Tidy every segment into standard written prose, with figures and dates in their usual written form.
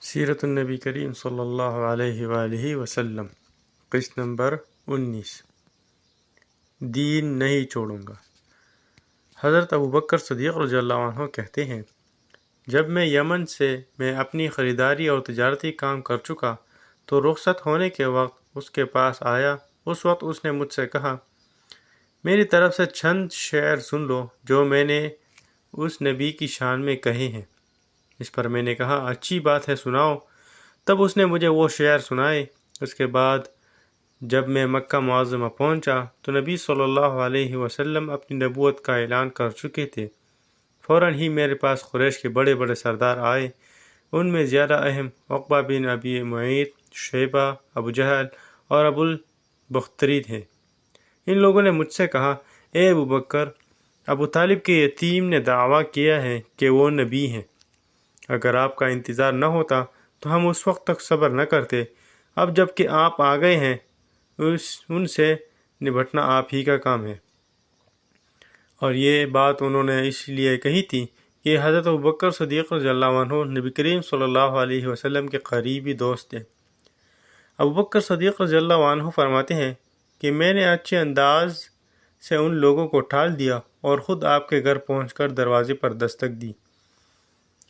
سیرت النبی کریم صلی اللہ علیہ وآلہ وسلم، قسط نمبر 19۔ دین نہیں چھوڑوں گا۔ حضرت ابوبکر صدیق رضی اللہ عنہ کہتے ہیں، جب میں یمن سے میں اپنی خریداری اور تجارتی کام کر چکا تو رخصت ہونے کے وقت اس کے پاس آیا۔ اس وقت اس نے مجھ سے کہا، میری طرف سے چند شعر سن لو جو میں نے اس نبی کی شان میں کہے ہیں۔ اس پر میں نے کہا، اچھی بات ہے، سناؤ۔ تب اس نے مجھے وہ شعر سنائے۔ اس کے بعد جب میں مکہ معظمہ پہنچا تو نبی صلی اللہ علیہ وسلم اپنی نبوت کا اعلان کر چکے تھے۔ فوراً ہی میرے پاس قریش کے بڑے بڑے سردار آئے۔ ان میں زیادہ اہم عقبہ بن ابی معیط، شیبہ، ابو جہل اور ابو البختری ہیں۔ ان لوگوں نے مجھ سے کہا، اے ابو بکر، ابو طالب کے یتیم نے دعویٰ کیا ہے کہ وہ نبی ہیں۔ اگر آپ کا انتظار نہ ہوتا تو ہم اس وقت تک صبر نہ کرتے۔ اب جب کہ آپ آ گئے ہیں، ان سے نبٹنا آپ ہی کا کام ہے۔ اور یہ بات انہوں نے اس لیے کہی تھی کہ حضرت ابوبکر صدیق رضی اللہ عنہ نبی کریم صلی اللہ علیہ وسلم کے قریبی دوست تھے۔ ابوبکر صدیق رضی اللہ عنہ فرماتے ہیں کہ میں نے اچھے انداز سے ان لوگوں کو ٹال دیا اور خود آپ کے گھر پہنچ کر دروازے پر دستک دی۔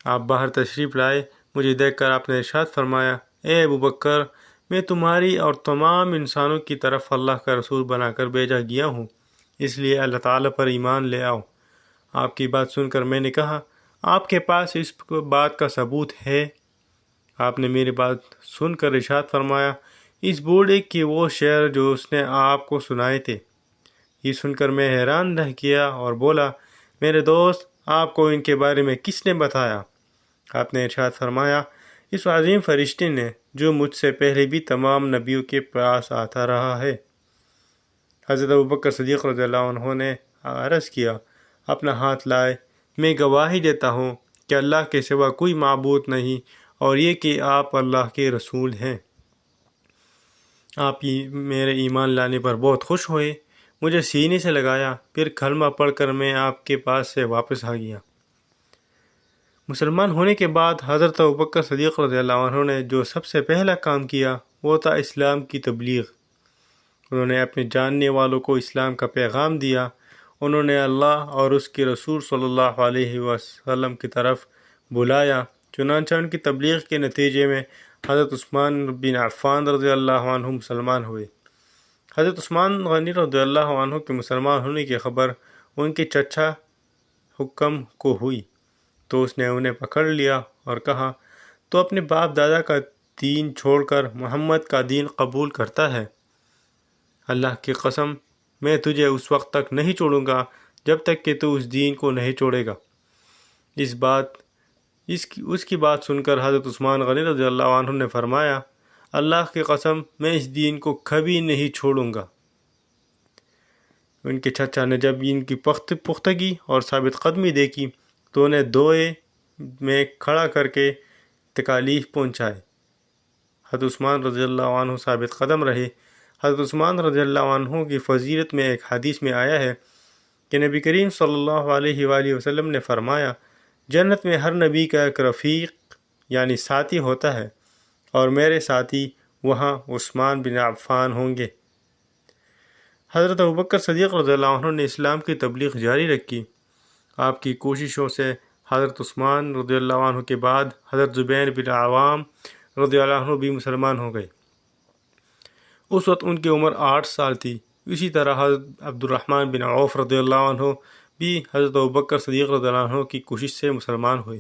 آپ باہر تشریف لائے۔ مجھے دیکھ کر آپ نے ارشاد فرمایا، اے ابوبکر، میں تمہاری اور تمام انسانوں کی طرف اللہ کا رسول بنا کر بھیجا گیا ہوں، اس لیے اللہ تعالیٰ پر ایمان لے آؤ۔ آپ کی بات سن کر میں نے کہا، آپ کے پاس اس بات کا ثبوت ہے؟ آپ نے میری بات سن کر ارشاد فرمایا، اس بوڑھے کے وہ شعر جو اس نے آپ کو سنائے تھے۔ یہ سن کر میں حیران رہ گیا اور بولا، میرے دوست، آپ کو ان کے بارے میں کس نے بتایا؟ آپ نے ارشاد فرمایا، اس عظیم فرشتے نے جو مجھ سے پہلے بھی تمام نبیوں کے پاس آتا رہا ہے۔ حضرت ابوبکر صدیق رضی اللہ عنہ نے عرض کیا، اپنا ہاتھ لائے، میں گواہی دیتا ہوں کہ اللہ کے سوا کوئی معبود نہیں اور یہ کہ آپ اللہ کے رسول ہیں۔ آپ میرے ایمان لانے پر بہت خوش ہوئے، مجھے سینے سے لگایا، پھر کلمہ پڑھ کر میں آپ کے پاس سے واپس آ گیا۔ مسلمان ہونے کے بعد حضرت ابوبکر صدیق رضی اللہ عنہ نے جو سب سے پہلا کام کیا وہ تھا اسلام کی تبلیغ۔ انہوں نے اپنے جاننے والوں کو اسلام کا پیغام دیا۔ انہوں نے اللہ اور اس کے رسول صلی اللہ علیہ وسلم کی طرف بلایا۔ چنانچہ ان کی تبلیغ کے نتیجے میں حضرت عثمان بن عفان رضی اللہ عنہ مسلمان ہوئے۔ حضرت عثمان غنی رضی اللہ عنہ کے مسلمان ہونے کی خبر ان کے چچا حکم کو ہوئی تو اس نے انہیں پکڑ لیا اور کہا، تو اپنے باپ دادا کا دین چھوڑ کر محمد کا دین قبول کرتا ہے؟ اللہ کی قسم، میں تجھے اس وقت تک نہیں چھوڑوں گا جب تک کہ تو اس دین کو نہیں چھوڑے گا۔ اس کی بات سن کر حضرت عثمان غنی رضی اللہ عنہ نے فرمایا، اللہ کی قسم، میں اس دین کو کبھی نہیں چھوڑوں گا۔ ان کے چچا نے جب ان کی پختگی اور ثابت قدمی دیکھی تو انہیں دوئے میں کھڑا کر کے تکالیف پہنچائے۔ حضرت عثمان رضی اللہ عنہ ثابت قدم رہے۔ حضرت عثمان رضی اللہ عنہ کی فضیلت میں ایک حدیث میں آیا ہے کہ نبی کریم صلی اللہ علیہ وآلہ وسلم نے فرمایا، جنت میں ہر نبی کا ایک رفیق یعنی ساتھی ہوتا ہے، اور میرے ساتھی وہاں عثمان بن عفان ہوں گے۔ حضرت ابوبکر صدیق رضی اللہ عنہ نے اسلام کی تبلیغ جاری رکھی۔ آپ کی کوششوں سے حضرت عثمان رضی اللہ عنہ کے بعد حضرت زبیر بن عوام رضی اللہ عنہ بھی مسلمان ہو گئے۔ اس وقت ان کی عمر 8 سال تھی۔ اسی طرح حضرت عبد الرحمن بن عوف رضی اللہ عنہ بھی حضرت ابوبکر صدیق رضی اللہ عنہ کی کوشش سے مسلمان ہوئے۔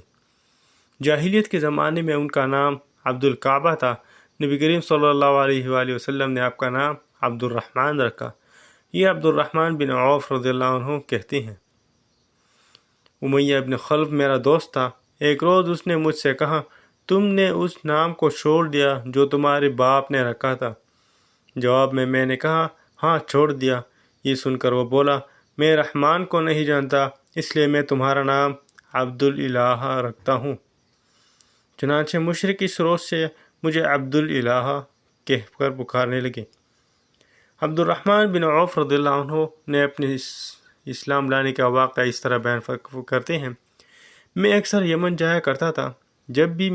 جاہلیت کے زمانے میں ان کا نام عبد الکعبہ تھا۔ نبی کریم صلی اللہ علیہ وآلہ وسلم نے آپ کا نام عبد الرحمن رکھا۔ یہ عبد الرحمن بن عوف رضی اللہ عنہ کہتے ہیں، امیہ بن خلف میرا دوست تھا۔ ایک روز اس نے مجھ سے کہا، تم نے اس نام کو چھوڑ دیا جو تمہارے باپ نے رکھا تھا؟ جواب میں نے کہا، ہاں چھوڑ دیا۔ یہ سن کر وہ بولا، میں رحمان کو نہیں جانتا، اس لیے میں تمہارا نام عبد الالہ رکھتا ہوں۔ چنانچہ مشرک اس روز سے مجھے عبد الالہ کہہ کر پکارنے لگے۔ عبد الرحمن بن عوف رضی اللہ عنہ نے اپنے اسلام لانے کا واقعہ اس طرح بیان کرتے ہیں، میں اکثر یمن جایا کرتا تھا۔ جب بھی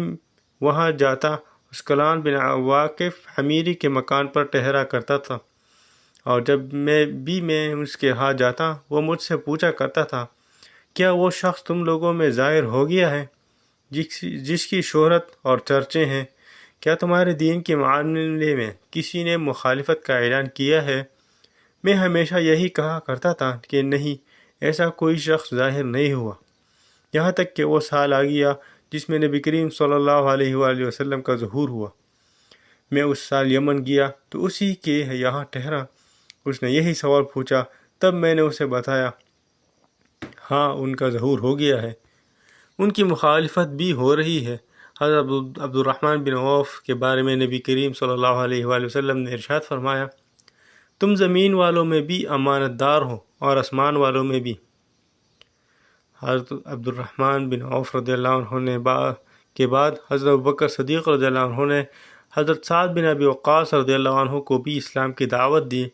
وہاں جاتا اسکلان بن واقف حمیری کے مکان پر ٹھہرا کرتا تھا، اور جب میں اس کے ہاں جاتا وہ مجھ سے پوچھا کرتا تھا، کیا وہ شخص تم لوگوں میں ظاہر ہو گیا ہے جس کی شہرت اور چرچے ہیں؟ کیا تمہارے دین کے معاملے میں کسی نے مخالفت کا اعلان کیا ہے؟ میں ہمیشہ یہی کہا کرتا تھا کہ نہیں، ایسا کوئی شخص ظاہر نہیں ہوا، یہاں تک کہ وہ سال آ گیا جس میں نبی کریم صلی اللہ علیہ وآلہ وسلم کا ظہور ہوا۔ میں اس سال یمن گیا تو اسی کے یہاں ٹھہرا۔ اس نے یہی سوال پوچھا، تب میں نے اسے بتایا ہاں ان کا ظہور ہو گیا ہے۔ ان کی مخالفت بھی ہو رہی ہے۔ حضرت عبد الرحمن بن عوف کے بارے میں نبی کریم صلی اللہ علیہ وآلہ وسلم نے ارشاد فرمایا، تم زمین والوں میں بھی امانت دار ہو اور آسمان والوں میں بھی۔ حضرت عبد الرحمن بن عوف رضی اللہ عنہ کے بعد حضرت ابوبکر صدیق رضی اللہ عنہ نے حضرت سعد بن ابی وقاص رضی اللہ عنہ کو بھی اسلام کی دعوت دی۔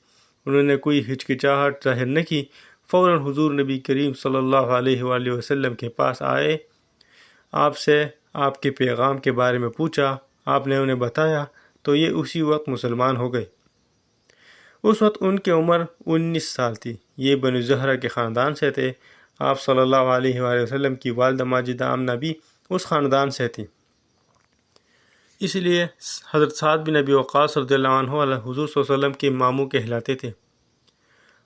انہوں نے کوئی ہچکچاہٹ ظاہر نہ کی، فوراً حضور نبی کریم صلی اللہ علیہ وآلہ وسلم کے پاس آئے، آپ سے آپ کے پیغام کے بارے میں پوچھا، آپ نے انہیں بتایا تو یہ اسی وقت مسلمان ہو گئے۔ اس وقت ان کی عمر 19 سال تھی۔ یہ بنو زہرہ کے خاندان سے تھے۔ آپ صلی اللہ علیہ وآلہ وسلم کی والدہ ماجدہ آمنہ بھی اس خاندان سے تھی، اس لیے حضرت سعد بن ابی وقاص رضی اللہ عنہ حضور صلی اللہ علیہ وسلم کے ماموں کہلاتے تھے۔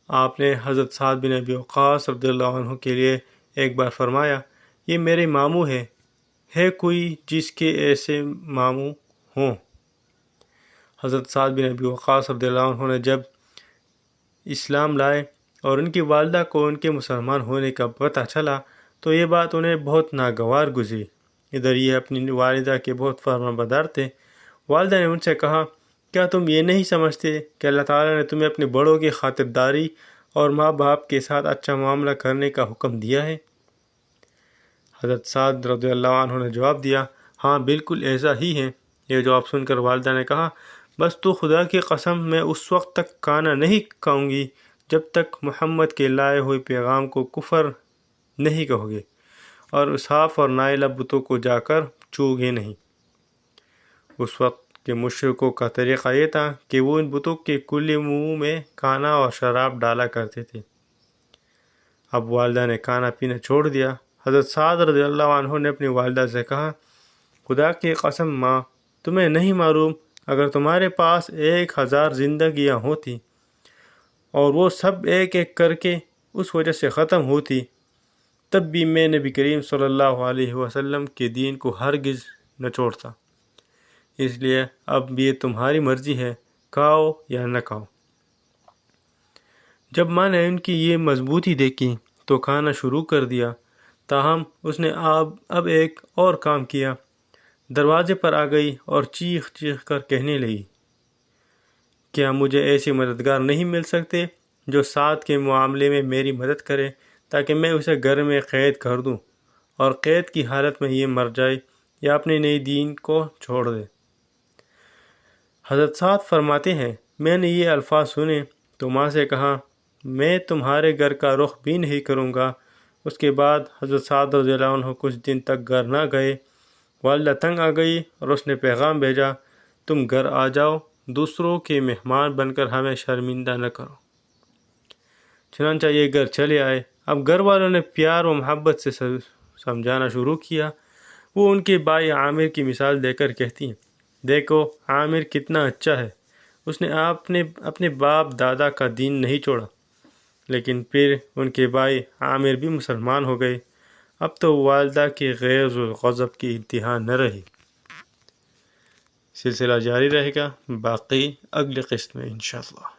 آپ نے حضرت سعد بن ابی وقاص رضی اللہ عنہ کے لیے ایک بار فرمایا، یہ میرے ماموں ہے کوئی جس کے ایسے ماموں ہوں؟ حضرت سعد بن ابی وقاص رضی اللہ عنہ نے جب اسلام لائے اور ان کی والدہ کو ان کے مسلمان ہونے کا پتہ چلا تو یہ بات انہیں بہت ناگوار گزری۔ ادھر یہ اپنی والدہ کے بہت فرمانبردار تھے۔ والدہ نے ان سے کہا، کیا تم یہ نہیں سمجھتے کہ اللہ تعالیٰ نے تمہیں اپنے بڑوں کی خاطرداری اور ماں باپ کے ساتھ اچھا معاملہ کرنے کا حکم دیا ہے؟ حضرت سعد رضی اللہ عنہ نے جواب دیا، ہاں بالکل ایسا ہی ہے۔ یہ جواب سن کر والدہ نے کہا، بس تو خدا کی قسم میں اس وقت تک کھانا نہیں کھاؤں گی جب تک محمد کے لائے ہوئے پیغام کو کفر نہیں کہو گے اور صاف اور نائلہ بتوں کو جا کر چھو گے نہیں۔ اس وقت کے مشرکوں کا طریقہ یہ تھا کہ وہ ان بتوں کے کھلے منہ میں کھانا اور شراب ڈالا کرتے تھے۔ اب والدہ نے کھانا پینا چھوڑ دیا۔ حضرت سعد رضی اللہ عنہ نے اپنی والدہ سے کہا، خدا کی قسم ماں، تمہیں نہیں معلوم اگر تمہارے پاس 1000 زندگیاں ہوتی اور وہ سب ایک ایک کر کے اس وجہ سے ختم ہوتی، تب بھی میں نبی کریم صلی اللہ علیہ وسلم کے دین کو ہرگز نہ چھوڑتا۔ اس لیے اب یہ تمہاری مرضی ہے، کھاؤ یا نہ کھاؤ۔ جب ماں نے ان کی یہ مضبوطی دیکھی تو کھانا شروع کر دیا، تاہم اس نے اب ایک اور کام کیا، دروازے پر آ گئی اور چیخ چیخ کر کہنے لگی، کیا مجھے ایسے مددگار نہیں مل سکتے جو سعد کے معاملے میں میری مدد کرے تاکہ میں اسے گھر میں قید کر دوں اور قید کی حالت میں یہ مر جائے یا اپنے نئے دین کو چھوڑ دے۔ حضرت سعد فرماتے ہیں، میں نے یہ الفاظ سنے تو ماں سے کہا، میں تمہارے گھر کا رخ بھی نہیں کروں گا۔ اس کے بعد حضرت سعد رضی اللہ عنہ کچھ دن تک گھر نہ گئے۔ والدہ تنگ آ گئی اور اس نے پیغام بھیجا، تم گھر آ جاؤ، دوسروں کے مہمان بن کر ہمیں شرمندہ نہ کرو۔ چنانچہ یہ گھر چلے آئے۔ اب گھر والوں نے پیار و محبت سے سمجھانا شروع کیا۔ وہ ان کے بھائی عامر کی مثال دے کر کہتی ہیں، دیکھو عامر کتنا اچھا ہے، اس نے اپنے باپ دادا کا دین نہیں چھوڑا۔ لیکن پھر ان کے بھائی عامر بھی مسلمان ہو گئے۔ اب تو والدہ کے غیظ و غضب کی انتہا نہ رہی۔ سلسلہ جاری رہے گا، باقی اگلی قسط میں انشاءاللہ۔